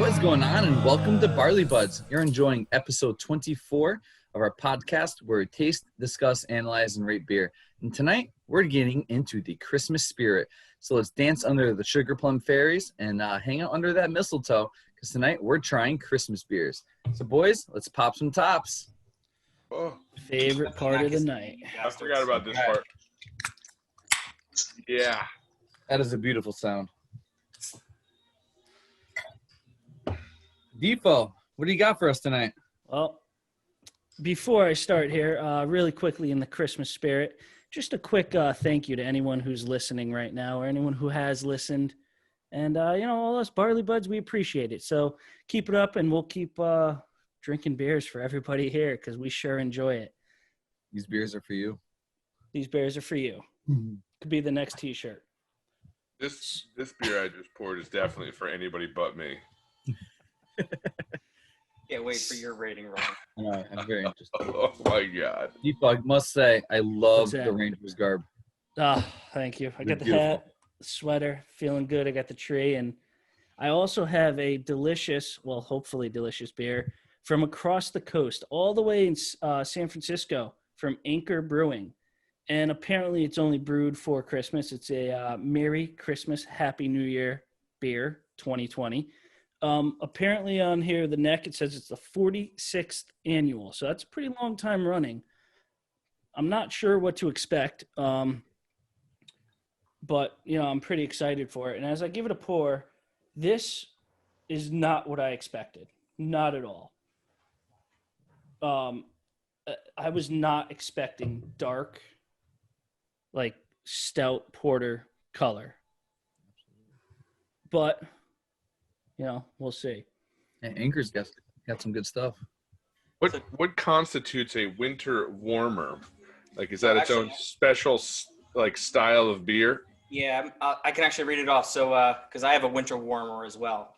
What's going on, and welcome to Barley Buds. You're enjoying episode 24 of our podcast where we taste, discuss, analyze, and rate beer. And tonight, we're getting into the Christmas spirit. So let's dance under the sugar plum fairies and hang out under that mistletoe, because tonight we're trying Christmas beers. So boys, let's pop some tops. Oh, Favorite part of the night. I forgot about this part. Yeah. That is a beautiful sound. Defo, what do you got for us tonight? Well, before I start here, really quickly in the Christmas spirit, just a quick thank you to anyone who's listening right now or anyone who has listened. And, all us Barley Buds, we appreciate it. So keep it up, and we'll keep drinking beers for everybody here because we sure enjoy it. These beers are for you. These beers are for you. Mm-hmm. Could be the next T-shirt. This beer I just poured is definitely for anybody but me. Can't wait for your rating, Ron. I'm very interested. Oh my god. Defo, I must say, I love the Rangers garb. Thank you. I They're got the beautiful. hat, the sweater, feeling good. I got the tree, and I also have a delicious, well, hopefully delicious beer from across the coast, all the way in San Francisco, from Anchor Brewing. And apparently it's only brewed for Christmas. It's a Merry Christmas, Happy New Year beer 2020. Apparently on here, the neck, it says it's the 46th annual. So that's a pretty long time running. I'm not sure what to expect. But, I'm pretty excited for it. And as I give it a pour, this is not what I expected. Not at all. I was not expecting dark, like stout porter color. But, we'll see. And Anchor's got some good stuff. What constitutes a winter warmer? Like, is that its own special style of beer? Yeah, I can actually read it off. So, because I have a winter warmer as well.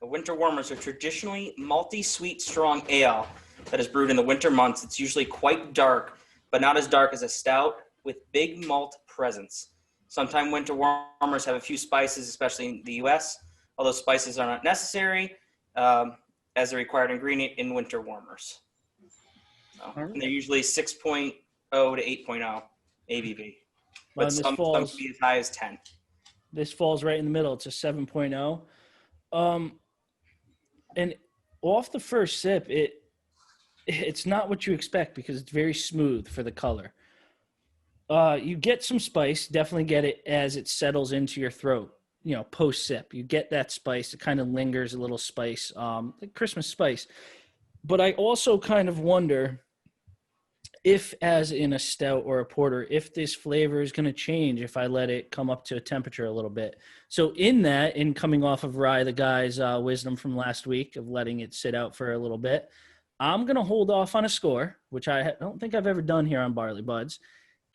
A winter warmer is a traditionally malty, sweet, strong ale that is brewed in the winter months. It's usually quite dark, but not as dark as a stout with big malt presence. Sometimes winter warmers have a few spices, especially in the U.S., although spices are not necessary as a required ingredient in winter warmers. So, and they're usually 6.0 to 8.0 ABV. But some can be as high as 10. This falls right in the middle. It's a 7.0. And off the first sip, it's not what you expect because it's very smooth for the color. You get some spice, definitely get it as it settles into your throat, post-sip. You get that spice. It kind of lingers, a little spice, like Christmas spice. But I also kind of wonder if, as in a stout or a porter, if this flavor is going to change if I let it come up to a temperature a little bit. So in coming off of Rye, the guy's wisdom from last week of letting it sit out for a little bit, I'm going to hold off on a score, which I don't think I've ever done here on Barley Buds.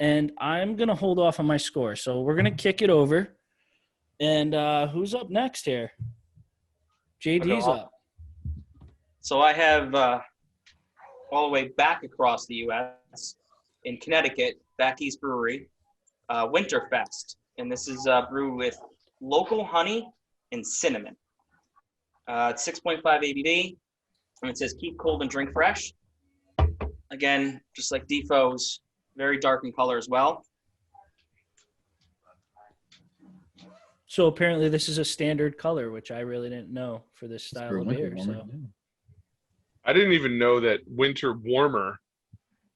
And I'm going to hold off on my score. So we're going to kick it over. And who's up next here? JD's up. So I have all the way back across the U.S. in Connecticut, Back East Brewery, Winterfest. And this is brewed with local honey and cinnamon. It's 6.5 ABV. And it says keep cold and drink fresh. Again, just like Defoe's, very dark in color as well. So apparently this is a standard color, which I really didn't know for this style of beer. So I didn't even know that winter warmer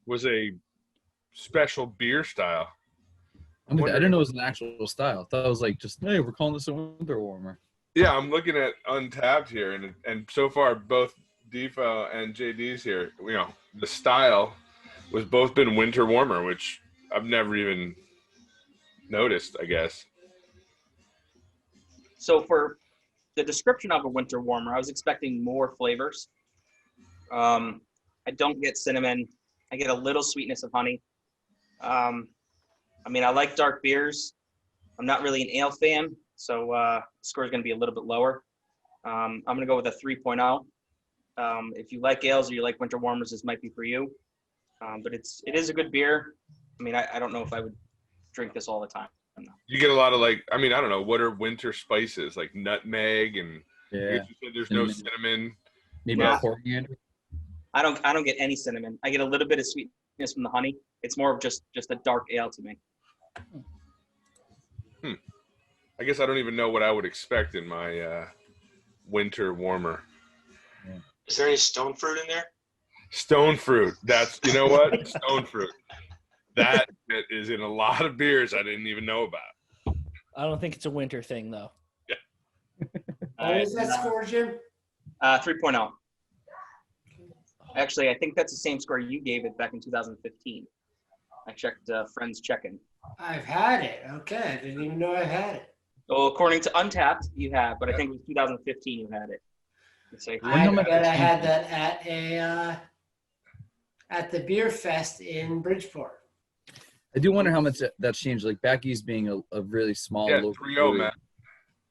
was a special beer style. I didn't know it was an actual style. I thought it was like just, hey, we're calling this a winter warmer. Yeah, I'm looking at Untapped here, and so far both Defo and JD's here, the style was both been winter warmer, which I've never even noticed, I guess. So for the description of a winter warmer, I was expecting more flavors. I don't get cinnamon. I get a little sweetness of honey. I like dark beers. I'm not really an ale fan, so the score is going to be a little bit lower. I'm going to go with a 3.0. If you like ales or you like winter warmers, this might be for you. But it is a good beer. I don't know if I would drink this all the time. You get a lot of I don't know, what are winter spices? Like nutmeg and Yeah. You said there's no cinnamon. Maybe Yeah. coriander. I don't get any cinnamon. I get a little bit of sweetness from the honey. It's more of just a dark ale to me. I guess I don't even know what I would expect in my winter warmer. Yeah. Is there any stone fruit in there? Stone fruit. That's, you know what? Stone fruit. That is in a lot of beers I didn't even know about. I don't think it's a winter thing though. What was that score, Jim? 3.0. Actually, I think that's the same score you gave it back in 2015. I checked Friends Check-In. I've had it. Okay, I didn't even know I had it. Well, according to Untapped, you have, but I think it was 2015 you had it. Let's say. I bet I had that at the beer fest in Bridgeport. I do wonder how much that's changed. Like Becky's being a really small local 3.0, brewery. Matt.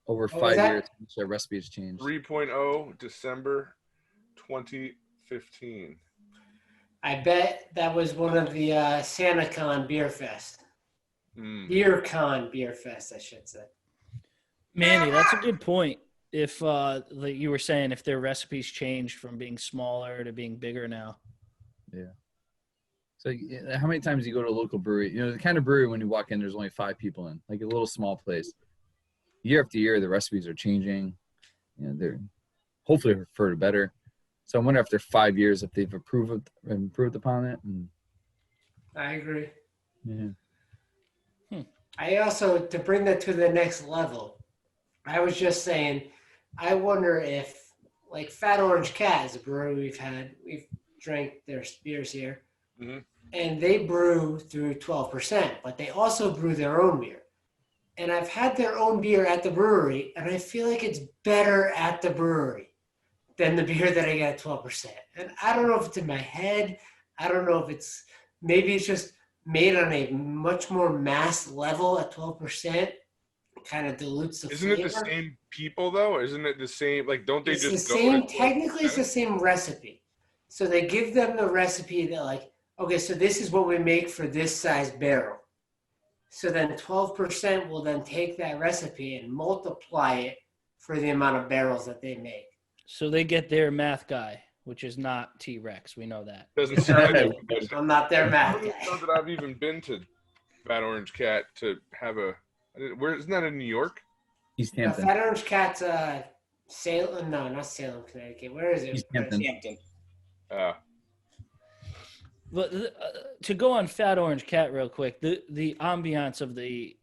Over What 5 was that? years, their recipe has changed. 3.0, December 2015. I bet that was one of the SantaCon Beer Fest. BeerCon Beer Fest, I should say. Manny, that's a good point. If like you were saying, if their recipes changed from being smaller to being bigger now. Yeah. So how many times do you go to a local brewery? You know, the kind of brewery when you walk in, there's only 5 people in, like a little small place. Year after year, the recipes are changing. You know, they're hopefully for the better. So I wonder after 5 years if they've improved upon it. And, I agree. yeah. I also, to bring that to the next level, I was just saying, I wonder if, like Fat Orange Cat is a brewery we've drank their beers here, and they brew through 12%, but they also brew their own beer. And I've had their own beer at the brewery, and I feel like it's better at the brewery than the beer that I get at 12%. And I don't know if it's in my head. I don't know if maybe it's just made on a much more mass level at 12%. Kind of dilutes the flavor. Isn't it the same people though? Isn't it the same? Like, don't they It's just the go same? to Technically, it's the same recipe. So they give them the recipe that, like, okay, so this is what we make for this size barrel. So then 12% will then take that recipe and multiply it for the amount of barrels that they make. So they get their math guy, which is not T-Rex. We know that. Doesn't sound like it. I'm not their I math don't guy. know that I've even been to Fat Orange Cat to have where isn't that in New York? East The Hampton. Fat Orange Cat's Salem. No, not Salem, Connecticut. Where is it? East Hampton. Hampton. But to go on Fat Orange Cat real quick, the ambiance of the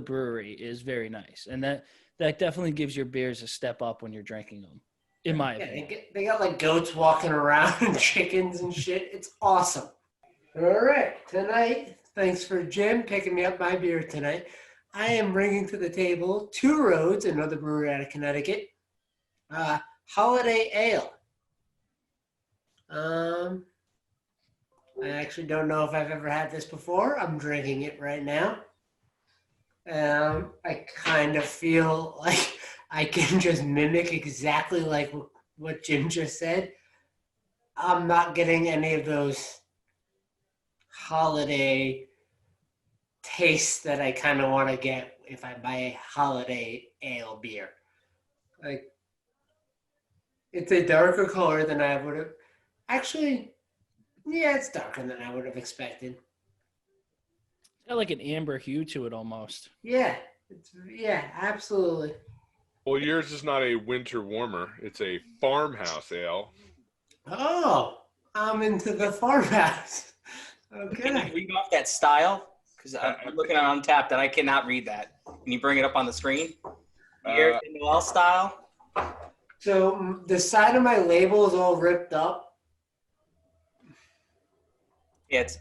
brewery is very nice, and that definitely gives your beers a step up when you're drinking them. In my opinion, they got like goats walking around and chickens and shit. It's awesome. All right, tonight, thanks for Jim picking me up my beer tonight. I am bringing to the table Two Roads, another brewery out of Connecticut, Holiday Ale. I actually don't know if I've ever had this before. I'm drinking it right now. I kind of feel like I can just mimic exactly like what Jim just said. I'm not getting any of those holiday tastes that I kind of want to get if I buy a holiday ale beer. Like, it's a darker color than I would have. Actually, yeah, it's darker than I would have expected. it's got like an amber hue to it almost. Yeah, absolutely. Well, yours is not a winter warmer. It's a farmhouse ale. Oh, I'm into the farmhouse. Can you Okay. read off that style? Because I'm looking at Untapped and I cannot read that. Can you bring it up on the screen? Here, in Noel style. So the side of my label is all ripped up. Yeah, It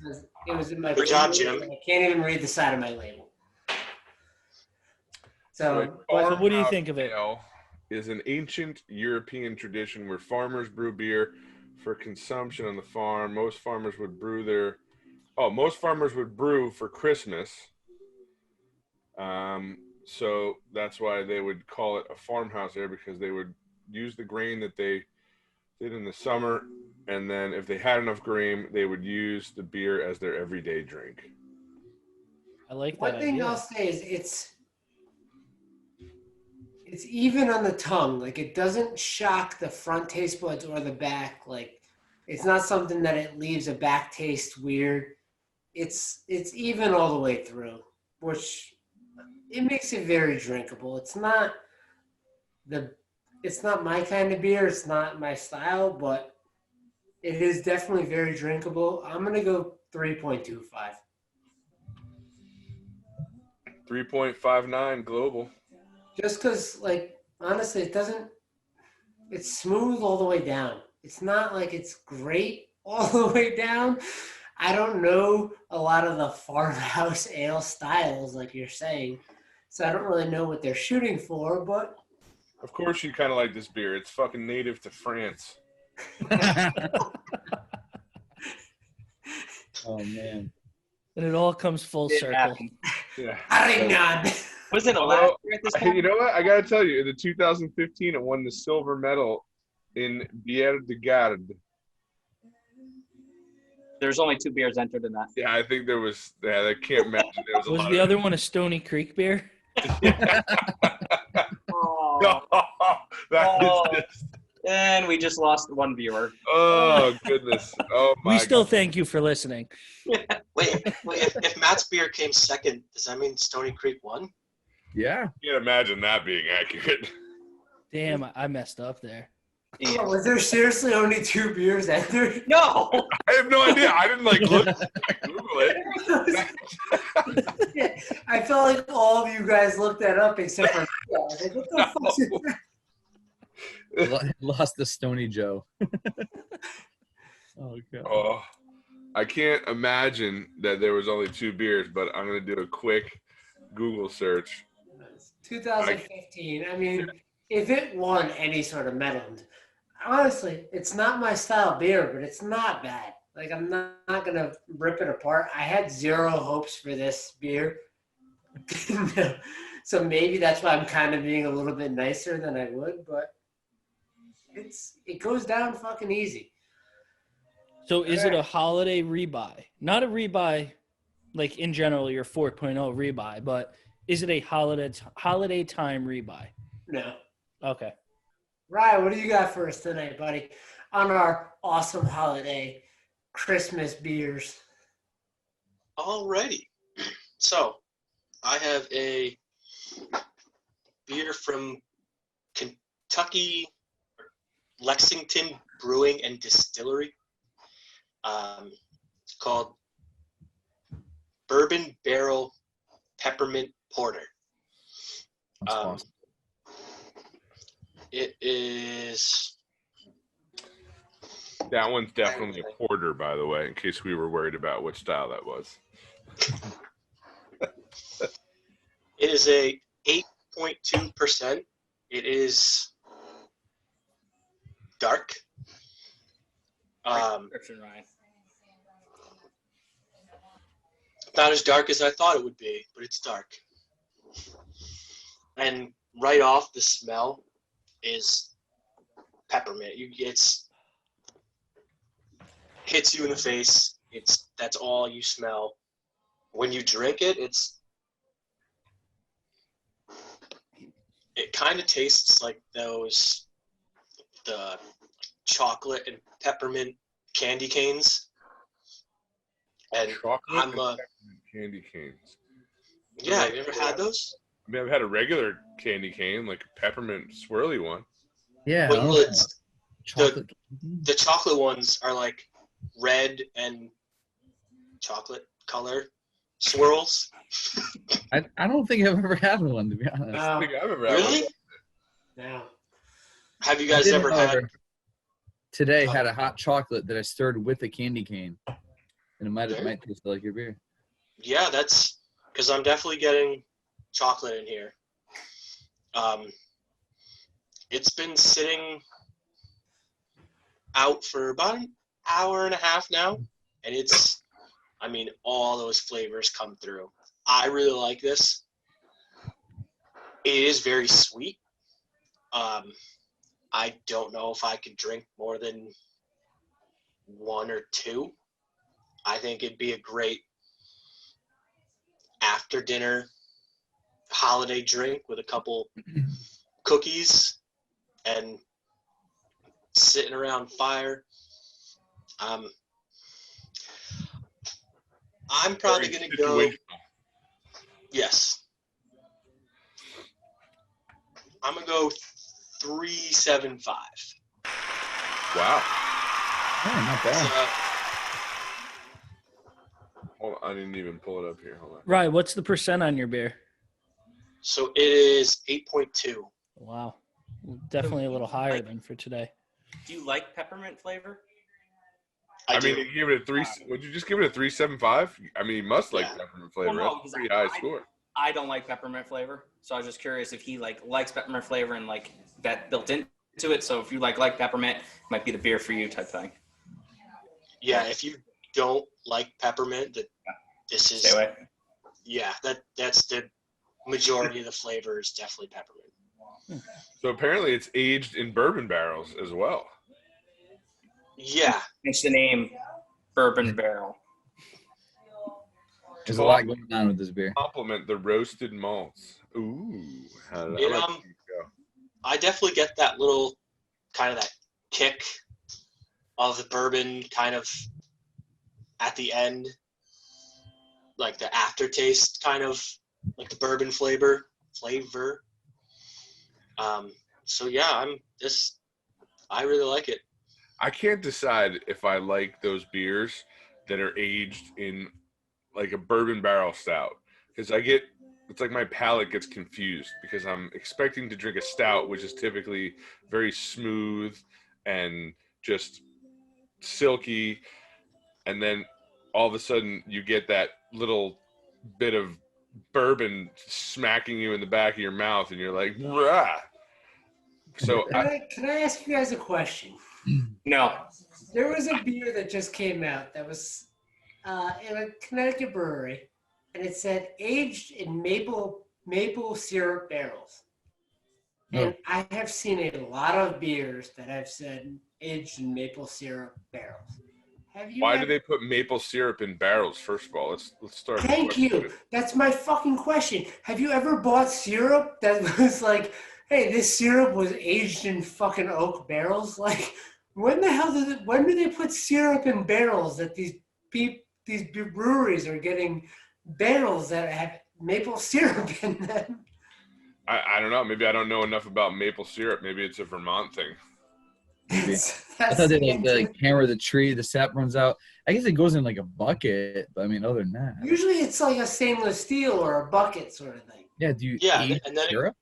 was in my. Good job, Jim. I can't even read the side of my label. So, what do you think of it? Ale is an ancient European tradition where farmers brew beer for consumption on the farm. Most farmers would brew for Christmas. So that's why they would call it a farmhouse ale, because they would use the grain that they did in the summer, and then if they had enough grain, they would use the beer as their everyday drink. I like that one thing idea. I'll say is it's even on the tongue. Like it doesn't shock the front taste buds or the back. Like it's not something that it leaves a back taste weird. It's even all the way through, which it makes it very drinkable. It's not my kind of beer. It's not my style, but it is definitely very drinkable. I'm gonna go 3.25. 3.59 global. Just because, like, honestly, it's smooth all the way down. It's not like it's great all the way down. I don't know a lot of the farmhouse ale styles, like you're saying, so I don't really know what they're shooting for, but. Of course you kind of like this beer. It's fucking native to France. Oh, man. And it all comes full It circle. happened. Yeah. Arignan. Was it a last year at this point? You know what? I got to tell you, in the 2015, it won the silver medal in Bière de Garde. There's only 2 beers entered in that. Yeah, I think there was. Yeah, I can't imagine there was a Was lot the of other one a Stony Creek beer? Oh, That is Oh. just. and we just lost 1 viewer. Oh goodness! Oh my! We still God. thank you for listening. Wait. If Matt's beer came second, does that mean Stony Creek won? Yeah. Can't imagine that being accurate. Damn, I messed up there. Yeah. Was there seriously only 2 beers entered? No. I have no idea. I didn't look Google it. Yeah, I felt like all of you guys looked that up except for me. I was like, what the fuck is that? Lost the Stony Joe. Oh, God. Oh, I can't imagine that there was only 2 beers, but I'm gonna do a quick Google search. 2015. I mean, if it won any sort of medal, honestly, it's not my style beer, but it's not bad. Like, I'm not going to rip it apart. I had 0 hopes for this beer. So maybe that's why I'm kind of being a little bit nicer than I would, but it goes down fucking easy. So is it a holiday rebuy? Not a rebuy, like in general, your 4.0 rebuy, but is it a holiday time rebuy? No. Okay. Ryan, what do you got for us tonight, buddy? On our awesome holiday Christmas beers. Alrighty. So, I have a beer from Kentucky, Lexington Brewing and Distillery, called Bourbon Barrel Peppermint Porter. That's awesome. It is. That one's definitely a porter, by the way, in case we were worried about what style that was. It is a 8.2%. It is dark. Description, Ryan. Not as dark as I thought it would be, but it's dark. And right off, the smell is peppermint. It's hits you in the face. That's all you smell. When you drink it, it kind of tastes like the chocolate and peppermint candy canes. And Chocolate and peppermint candy canes. Yeah, have you ever had those? I mean, I've had a regular candy cane, like a peppermint swirly one. Yeah. Well, Chocolate. the chocolate ones are like red and chocolate color swirls. I don't think I've ever had one, to be honest. I don't think I've ever had Really? one. No. Have you I guys did, ever however, had? Today had a hot chocolate that I stirred with a candy cane. And it might Okay. taste like your beer. Yeah, that's because I'm definitely getting chocolate in here. It's been sitting out for about an hour and a half now, and all those flavors come through. I really like this. It is very sweet. I don't know if I could drink more than 1 or 2. I think it'd be a great after dinner holiday drink with a couple cookies and sitting around fire. I'm probably going to go. Yes. I'm going to go 3.75. Wow. Oh, not bad. Hold on, I didn't even pull it up here. Hold on. Right. What's the percent on your beer? So it is 8.2. Wow. Definitely a little higher than for today. Do you like peppermint flavor? I mean, do. you give it a 3. Would you just give it a 3.75? I mean, you must like peppermint flavor. Well, no, That's a because pretty high score. I don't like peppermint flavor, so I was just curious if he likes peppermint flavor and like that built into it. So if you like peppermint, it might be the beer for you type thing. Yeah, if you don't like peppermint, this is. Stay away. Yeah, that's the majority of the flavor is definitely peppermint. So apparently, it's aged in bourbon barrels as well. Yeah. It's the name Bourbon Barrel. There's a lot going on with this beer. Complement the roasted malts. Ooh. I definitely get that little kind of that kick of the bourbon kind of at the end, like the aftertaste kind of like the bourbon flavor. So yeah, I really like it. I can't decide if I like those beers that are aged in like a bourbon barrel stout, because it's like my palate gets confused because I'm expecting to drink a stout, which is typically very smooth and just silky, and then all of a sudden you get that little bit of bourbon smacking you in the back of your mouth, and you're like, "Rah." So Can I ask you guys a question? No. There was a beer that just came out that was in a Connecticut brewery, and it said aged in maple syrup barrels. And I have seen a lot of beers that have said aged in maple syrup barrels. Why do they put maple syrup in barrels? First of all, let's start. Thank you. That's my fucking question. Have you ever bought syrup that was like, hey, this syrup was aged in fucking oak barrels? Like, when do they put syrup in barrels that these breweries are getting barrels that have maple syrup in them? I don't know. Maybe I don't know enough about maple syrup. Maybe it's a Vermont thing. I thought they hammer the tree, the sap runs out. I guess it goes in like a bucket, but I mean, other than that. Usually it's like a stainless steel or a bucket sort of thing. Yeah, do you eat syrup?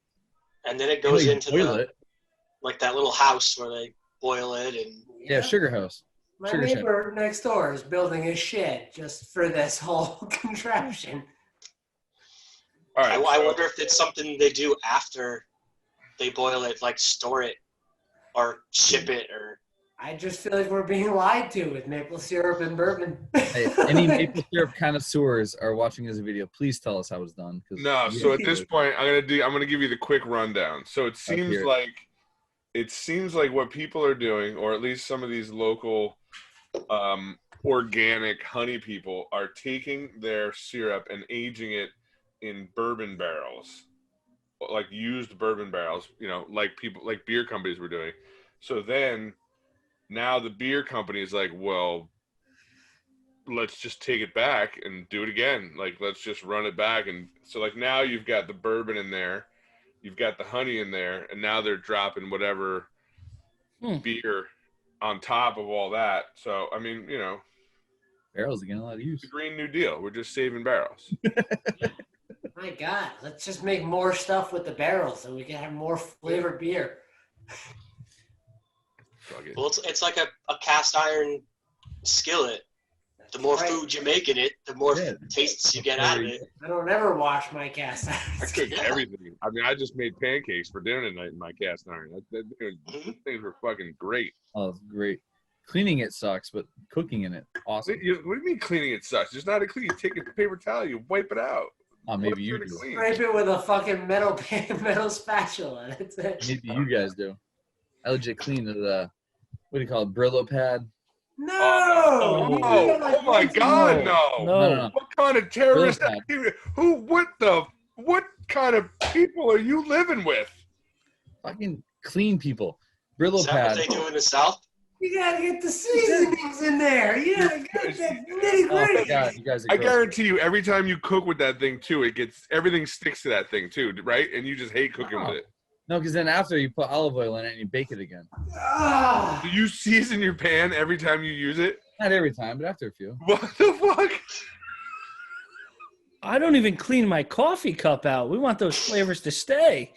And then it goes into it. Like that little house where they boil it. And yeah, sugar house. My neighbor next door is building a shed just for this whole contraption. All right, I wonder if it's something they do after they boil it, like store it or ship it, or. I just feel like we're being lied to with maple syrup and bourbon. Hey, any maple syrup connoisseurs are watching this video, please tell us how it's done. No, so at this point, I'm gonna give you the quick rundown. So it seems like what people are doing, or at least some of these local organic honey people, are taking their syrup and aging it in bourbon barrels, like used bourbon barrels, like beer companies were doing. So then now the beer company is like, well, let's just take it back and do it again. Like, let's just run it back. And so like now you've got the bourbon in there, you've got the honey in there, and now they're dropping whatever beer on top of all that. So, I mean, barrels are getting a lot of use. The Green New Deal. We're just saving barrels. My God, let's just make more stuff with the barrels so we can have more flavored beer. Well, it's like a cast iron skillet. The more food you make in it, the more tastes you get out of it. I don't ever wash my cast iron. I cook everything. I mean, I just made pancakes for dinner tonight in my cast iron. Those things were fucking great. Oh, it's great. Cleaning it sucks, but cooking in it, awesome. What do you mean cleaning it sucks? It's not a clean. You take a paper towel, you wipe it out. Oh, maybe you do. Scrape it with a fucking metal spatula. That's it. Maybe you guys do. I legit clean the, what do you call it, Brillo pad? No! Oh my God, no. What kind of terrorist activity? What kind of people are you living with? Fucking clean people. Brillo Is that pad. what they do in the South? You gotta get the seasonings in there. Yeah, got that nitty Oh my gritty. God, you guys are I gross. guarantee you, every time you cook with that thing too, everything sticks to that thing too, right? And you just hate cooking with it. No, because then after you put olive oil in it and you bake it again. Ah. Do you season your pan every time you use it? Not every time, but after a few. What the fuck? I don't even clean my coffee cup out. We want those flavors to stay.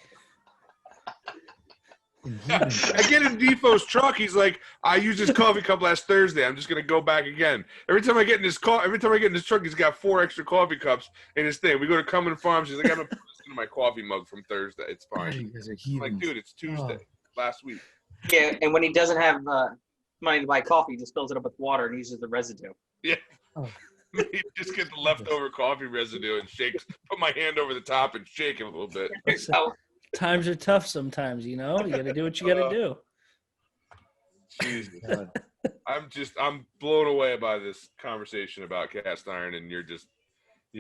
I get in Defoe's truck. He's like, I used this coffee cup last Thursday. I'm just gonna go back again. Every time I get in this truck, he's got 4 extra coffee cups in his thing. We go to Cumberland Farms. He's like, I'm gonna put this in my coffee mug from Thursday. It's fine. You guys are I'm heathens. like, dude, it's Tuesday, last week. Yeah, and when he doesn't have money to buy coffee, he just fills it up with water and uses the residue. Yeah. Oh. You just get the leftover coffee residue and shake. Put my hand over the top and shake it a little bit. So, Times are tough sometimes, you know? You got to do what you got to do. Jesus. I'm blown away by this conversation about cast iron and your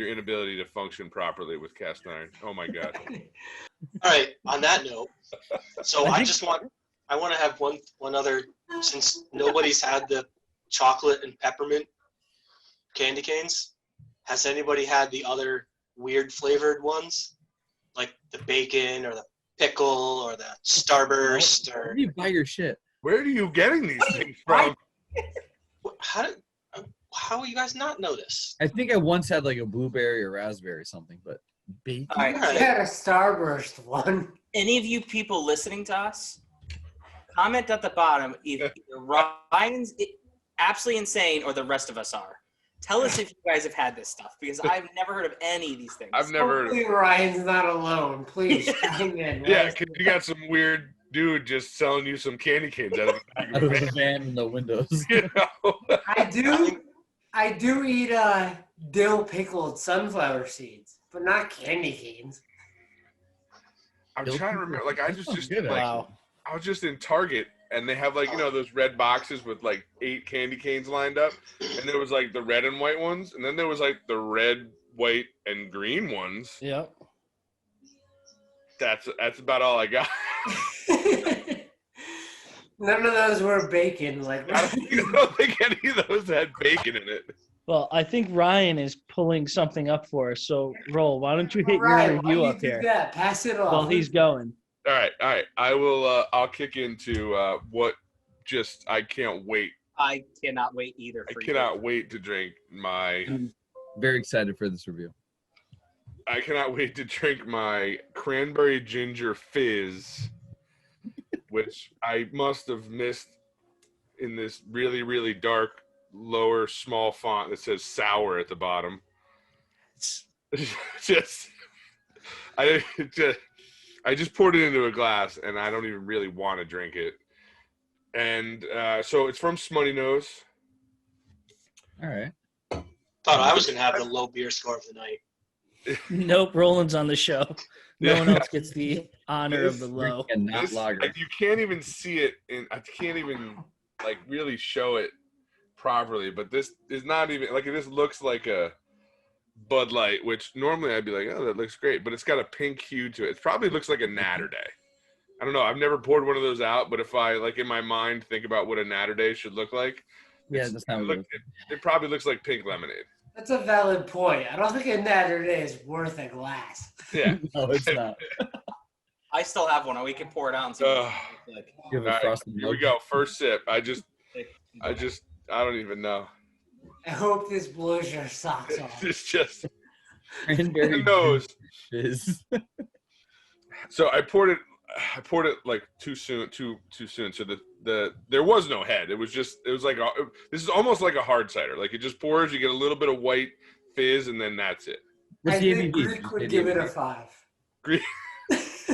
inability to function properly with cast iron. Oh my God. All right. On that note, so I want to have one other, since nobody's had the chocolate and peppermint candy canes. Has anybody had the other weird flavored ones, like the bacon or the pickle or the Starburst? Or Where do you buy your shit? Where are you getting these things from? How you guys not know this? I think I once had like a blueberry or raspberry or something, but bacon. all right. I had a Starburst one. Any of you people listening to us, comment at the bottom if either Ryan's absolutely insane or the rest of us are. Tell us if you guys have had this stuff, because I've never heard of any of these things. I've never heard of Hopefully it. Ryan's not alone. Please chime in. Yeah, because you got some weird dude just selling you some candy canes out of Out of the van in the windows. you know? I do eat dill pickled sunflower seeds, but not candy canes. I'm trying to remember. Like I just good, like Wow. I was just in Target and they have like those red boxes with like 8 candy canes lined up, and there was like the red and white ones, and then there was like the red, white, and green ones. Yep. That's about all I got. None of those were bacon. Like I don't think any of those had bacon in it. Well, I think Ryan is pulling something up for us. So, Roll, why don't you hit Ryan, your why review you up do here that? Pass it off. while he's going? All right. I will. I'll kick into what. Just I can't wait. I cannot wait either. I For cannot wait to drink my. I'm very excited for this review. I cannot wait to drink my cranberry ginger fizz, which I must have missed in this really, really dark lower small font that says sour at the bottom. I just poured it into a glass and I don't even really want to drink it. And so it's from Smuttynose. All right. Thought I was gonna have the low beer score of the night. Nope, Roland's on the show. No one else gets the honor of the low. And not This, lager. like, you can't even see it, and I can't even like really show it properly. But this is not even like this looks like a Bud Light, which normally I'd be like, oh, that looks great, but it's got a pink hue to it. It probably looks like a Natter Day. I don't know. I've never poured one of those out, but if I like in my mind think about what a Natter Day should look like, Yeah, that's not what it probably looks like pink lemonade. That's a valid point. I don't think a Natter Day is worth a glass. Yeah. No, it's not. I still have one. We can pour it out and see. Uh, What it looks like. You have All a right, frosted here we milk. go. First sip. I don't even know. I hope this blows your socks off. It's just Cranberry nose. fizz. So I poured it like too soon. So there was no head. It was like this is almost like a hard cider. Like it just pours, you get a little bit of white fizz, and then that's it. What's I the think ABV? Greek would give it a 5. Greek.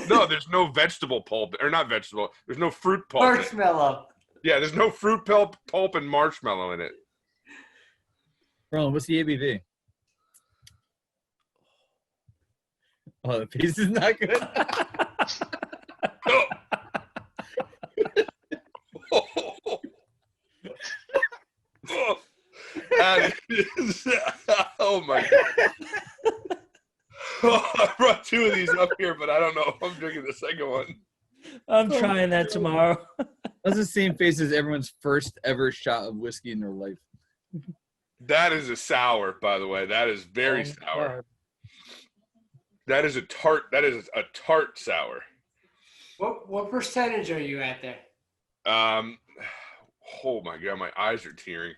No, there's no vegetable pulp, or not vegetable. There's no fruit pulp. in it. Marshmallow. Yeah, there's no fruit pulp and marshmallow in it. Roland, what's the ABV? Oh, the piece is not good. That is, oh my god! I brought 2 of these up here, but I don't know if I'm drinking the second one. I'm trying that tomorrow. That's the same face as everyone's first ever shot of whiskey in their life. That is a sour, by the way. That is very sour. God. That is a tart. That is a tart sour. What percentage are you at there? Oh my God, my eyes are tearing.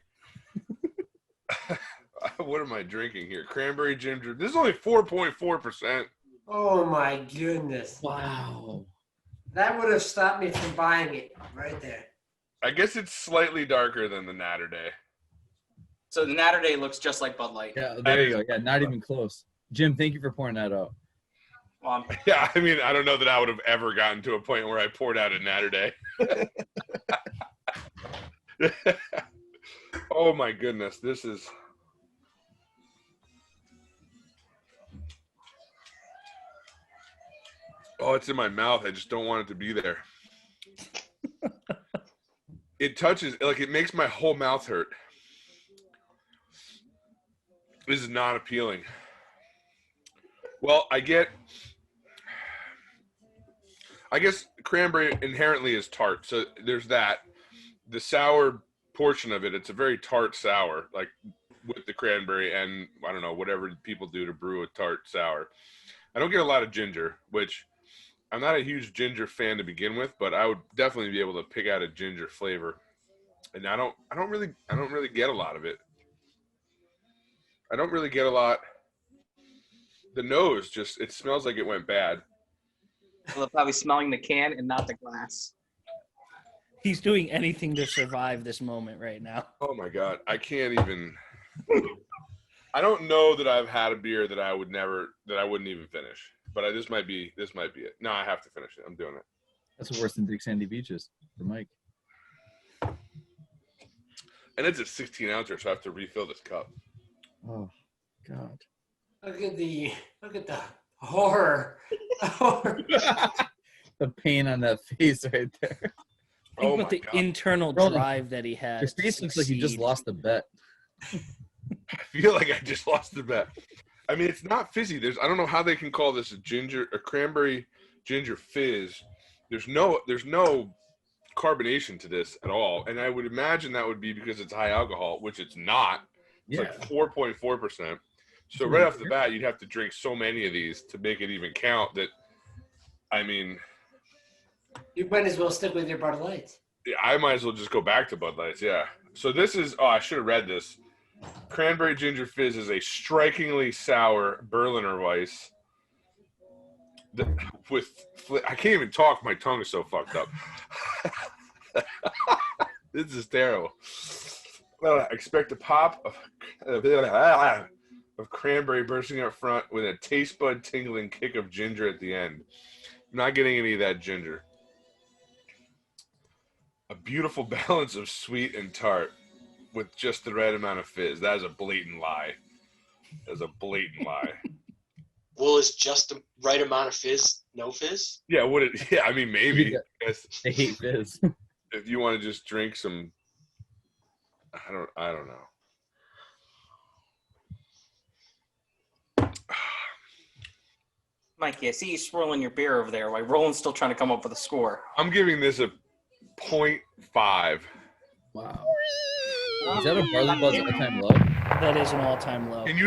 What am I drinking here? Cranberry ginger. This is only 4.4%. Oh my goodness. Wow. That would have stopped me from buying it right there. I guess it's slightly darker than the Natter Day. So the Natter Day looks just like Bud Light. Yeah, there you go. Yeah, not even close. Jim, thank you for pouring that out. Yeah, I mean, I don't know that I would have ever gotten to a point where I poured out a Natter Day. Oh my goodness, this is. Oh, it's in my mouth. I just don't want it to be there. It touches, like, it makes my whole mouth hurt. This is not appealing. Well, I guess cranberry inherently is tart, so there's that. The sour portion of it, it's a very tart sour, like with the cranberry and, I don't know, whatever people do to brew a tart sour. I don't get a lot of ginger, which I'm not a huge ginger fan to begin with, but I would definitely be able to pick out a ginger flavor. And I don't really get a lot of it. I don't really get a lot. The nose just, it smells like it went bad. Well, probably smelling the can and not the glass. He's doing anything to survive this moment right now. Oh my God. I can't even, I don't know that I've had a beer that I wouldn't even finish, but this might be it. No, I have to finish it. I'm doing it. That's worse than Dick Sandy Beaches for Mike. And it's a 16 ouncer, so I have to refill this cup. Oh, God. Look at the horror. The pain on that face right there. Think Oh about my the God. internal Roland, drive that he had. Your face looks like you just lost a bet. I feel like I just lost the bet. I mean, it's not fizzy. I don't know how they can call this a cranberry ginger fizz. There's no carbonation to this at all. And I would imagine that would be because it's high alcohol, which it's not. It's like 4.4%. So right off the bat, you'd have to drink so many of these to make it even count that, I mean. You might as well stick with your Bud Lights. I might as well just go back to Bud Lights, yeah. So this is, I should have read this. Cranberry Ginger Fizz is a strikingly sour Berliner Weiss. I can't even talk. My tongue is so fucked up. This is terrible. Well, I expect a pop of cranberry bursting up front with a taste bud tingling kick of ginger at the end. I'm not getting any of that ginger. A beautiful balance of sweet and tart with just the right amount of fizz. That is a blatant lie. Well, is just the right amount of fizz no fizz? Yeah, I mean, maybe. I hate fizz. If you want to just drink some, I don't know. Mikey, I see you swirling your beer over there while Roland's still trying to come up with a score. I'm giving this a 0.5. Wow. Is that a Barley Buds all-time low? That is an all-time low. Can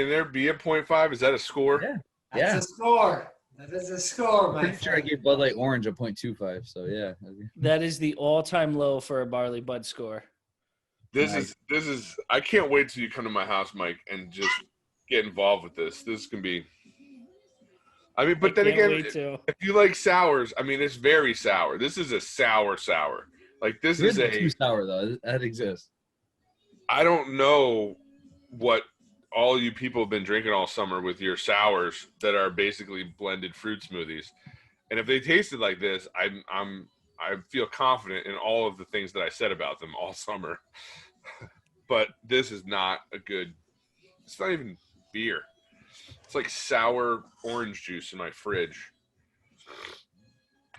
there be a 0.5? Is that a score? Yeah. That's a score. That is a score, my Pretty sure I gave Bud Light Orange a 0.25, so yeah. That is the all-time low for a Barley Bud score. This is I can't wait till you come to my house, Mike, and just get involved with this. This can be, I mean, but then again, if you like sours, I mean, it's very sour. This is a sour. Like this is too sour though. That exists. I don't know what all you people have been drinking all summer with your sours that are basically blended fruit smoothies, and if they tasted like this, I feel confident in all of the things that I said about them all summer. But this is not a good. It's not even beer. It's like sour orange juice in my fridge.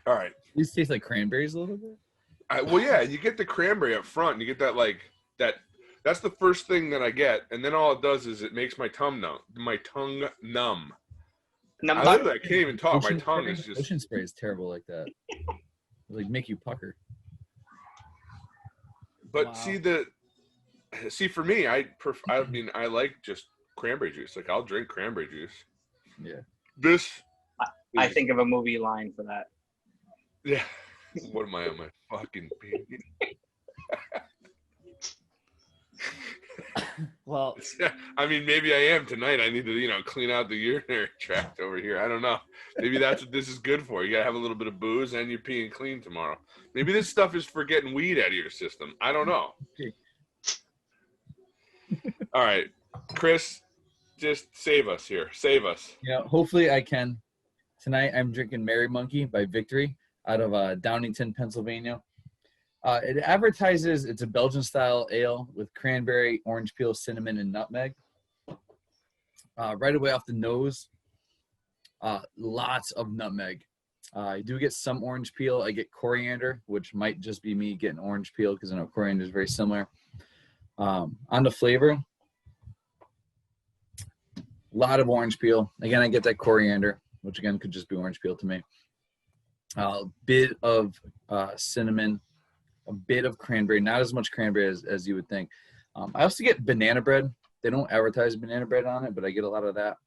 All right. These taste like cranberries a little bit. Well, yeah, you get the cranberry up front, and you get that that. That's the first thing that I get, and then all it does is it makes my tongue numb. I literally I can't even talk. My tongue spray? is just. Ocean spray is terrible like that. Like make you pucker. But Wow. see for me, I mean I like just cranberry juice. Like I'll drink cranberry juice. Yeah. This. I think of a movie line for that. Yeah. What am I on my fucking pee? Well, I mean, maybe I am tonight. I need to, clean out the urinary tract over here. I don't know. Maybe that's what this is good for. You gotta have a little bit of booze and you're peeing clean tomorrow. Maybe this stuff is for getting weed out of your system. I don't know. All right, Chris, just save us here. Save us. Yeah, hopefully I can. Tonight I'm drinking Merry Monkey by Victory out of Downingtown, Pennsylvania. It advertises it's a Belgian-style ale with cranberry, orange peel, cinnamon, and nutmeg. Right away off the nose, lots of nutmeg. I do get some orange peel. I get coriander, which might just be me getting orange peel because I know coriander is very similar. On the flavor, a lot of orange peel. Again, I get that coriander, which again could just be orange peel to me. A bit of cinnamon, a bit of cranberry, not as much cranberry as you would think. I also get banana bread. They don't advertise banana bread on it, but I get a lot of that.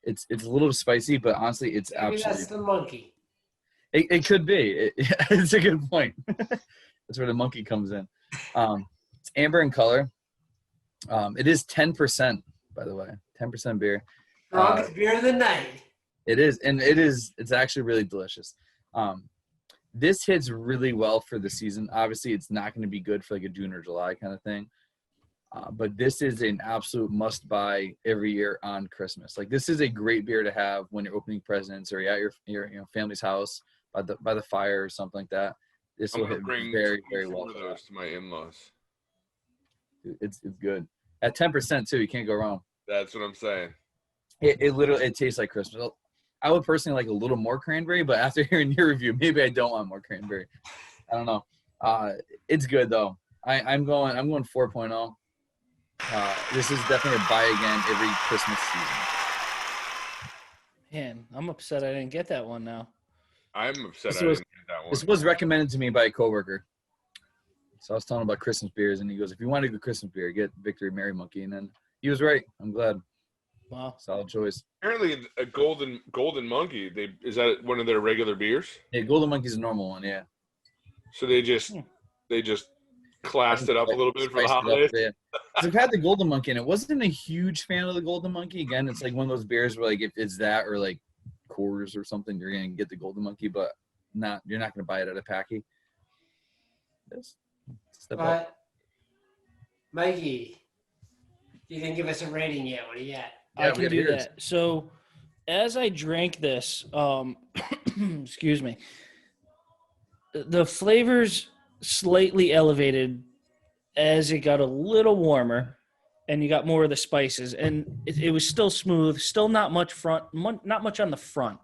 It's a little spicy, but honestly, it's Maybe absolutely. that's the monkey. It could be. It's a good point. That's where the monkey comes in. It's amber in color. It is 10%, by the way, 10% beer. Strongest beer of the night. It is, and it's actually really delicious. This hits really well for the season. Obviously, it's not going to be good for like a June or July kind of thing. But this is an absolute must-buy every year on Christmas. Like this is a great beer to have when you're opening presents or you're at your family's house by the fire or something like that. This will hit very, very well. For those to my in-laws. It's good at 10% too. You can't go wrong. That's what I'm saying. It literally tastes like Christmas. I would personally like a little more cranberry, but after hearing your review, maybe I don't want more cranberry. I don't know. It's good though. I'm going 4.0. This is definitely a buy again every Christmas season. man, I'm upset I didn't get that one now. I'm upset I didn't get that one. This was recommended to me by a coworker. So I was telling him about Christmas beers, and he goes, if you want a good Christmas beer, get Victory Merry Monkey. And then he was right. I'm glad. Wow. Solid choice. Apparently, a golden monkey. Is that one of their regular beers? Yeah, Golden Monkey's a normal one, yeah. So they just classed it up a little bit for the holidays. Yeah. I've had the Golden Monkey, and it wasn't a huge fan of the Golden Monkey. Again, it's like one of those beers where like if it's that or like Coors or something, you're gonna get the Golden Monkey, but you're not gonna buy it at a packy. Step up. Mikey, you didn't give us a rating yet. What do you got? I can do that. So as I drank this, excuse me, the flavors slightly elevated as it got a little warmer and you got more of the spices, and it was still smooth, still not much not much on the front.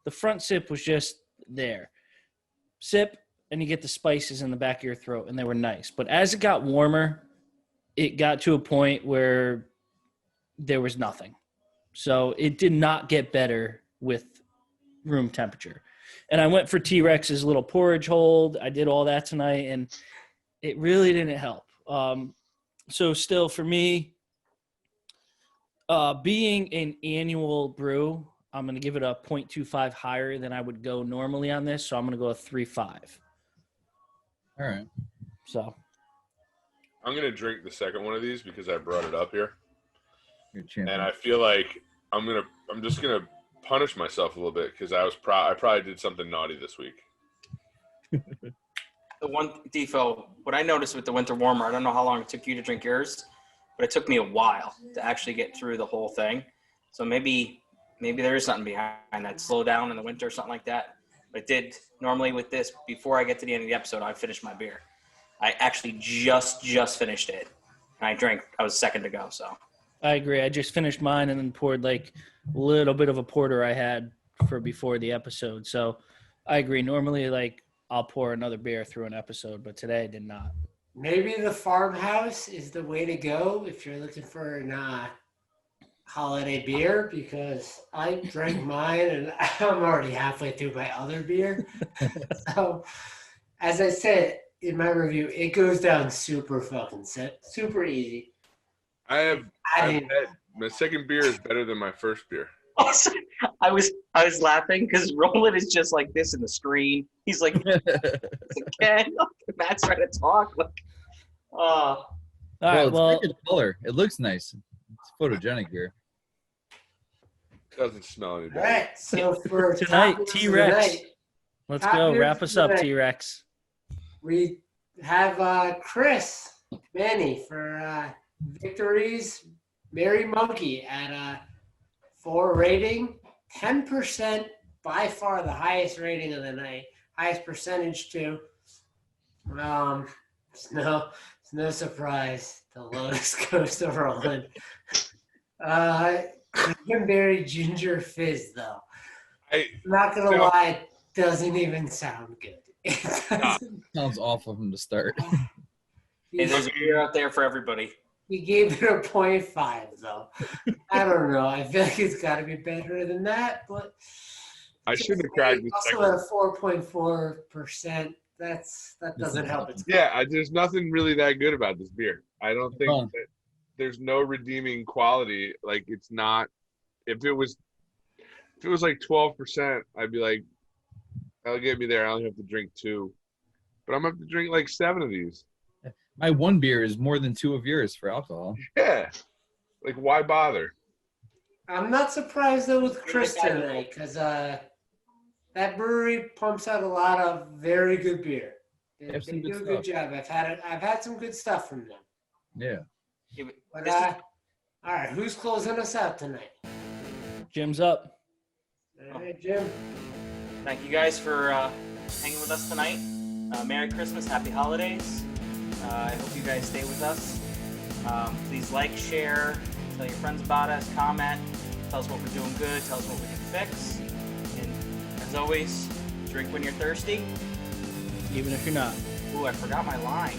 The front sip was just there. Sip, and you get the spices in the back of your throat, and they were nice. But as it got warmer, it got to a point where there was nothing. So it did not get better with room temperature. And I went for T-Rex's little porridge hold. I did all that tonight, and it really didn't help. So still for me, being an annual brew, I'm going to give it a 0.25 higher than I would go normally on this. So I'm going to go a 3.5. All right. So I'm going to drink the second one of these because I brought it up here. And I feel like I'm just going to punish myself a little bit because I probably did something naughty this week. The one defo, what I noticed with the winter warmer, I don't know how long it took you to drink yours, but it took me a while to actually get through the whole thing. So maybe there is something behind that. Slow down in the winter or something like that. But it did. Normally with this, before I get to the end of the episode, I finish my beer. I actually just finished it. And I was second to go, so. I agree. I just finished mine and then poured like a little bit of a porter I had for before the episode. So I agree. Normally, like, I'll pour another beer through an episode, but today I did not. Maybe the farmhouse is the way to go if you're looking for holiday beer because I drank mine and I'm already halfway through my other beer. So, as I said in my review, it goes down super fucking super easy. I've had my second beer is better than my first beer. I was laughing because Roland is just like this in the screen. He's like, again, Matt's trying to talk. Like, All right, It's a good color. It looks nice. It's photogenic here. Doesn't smell any All better. right, so for Tonight, top news of the T-Rex. night, let's top go. news Wrap us of up, the night. T-Rex. We have Chris Manny for victories. Merry Monkey at a 4 rating, 10%, by far the highest rating of the night, highest percentage too. It's no surprise the lowest goes to Roland. Cranberry ginger fizz though. I'm not gonna lie, it doesn't even sound good. It doesn't. Sounds awful from the start. hey, there's a beer out there for everybody. He gave it a 0.5 though. I don't know. I feel like it's got to be better than that, but I shouldn't have cracked this. Also at 4.4%. That doesn't help. There's nothing really that good about this beer. I don't think that there's no redeeming quality. Like it's not. If it was like 12%, I'd be like, that'll get me there. I only have to drink 2, but I'm gonna have to drink like 7 of these. My one beer is more than 2 of yours for alcohol. Yeah, like why bother? I'm not surprised though with Chris tonight because that brewery pumps out a lot of very good beer. They do a good job. I've had some good stuff from them. Yeah. But all right, who's closing us out tonight? Jim's up. All right, Jim. Thank you guys for hanging with us tonight. Merry Christmas, Happy Holidays. I hope you guys stay with us. Please like, share, tell your friends about us, comment, tell us what we're doing good, tell us what we can fix. And as always, drink when you're thirsty. Even if you're not. Ooh, I forgot my line.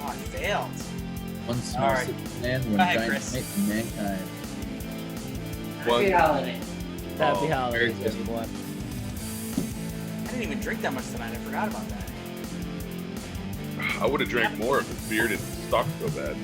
Oh, I failed. One small right. sip of man, one Go ahead, giant Chris. night for mankind. Happy holiday. Happy holidays, Merry Christmas. everyone. I didn't even drink that much tonight. I forgot about that. I would have drank more if the beer didn't suck so bad.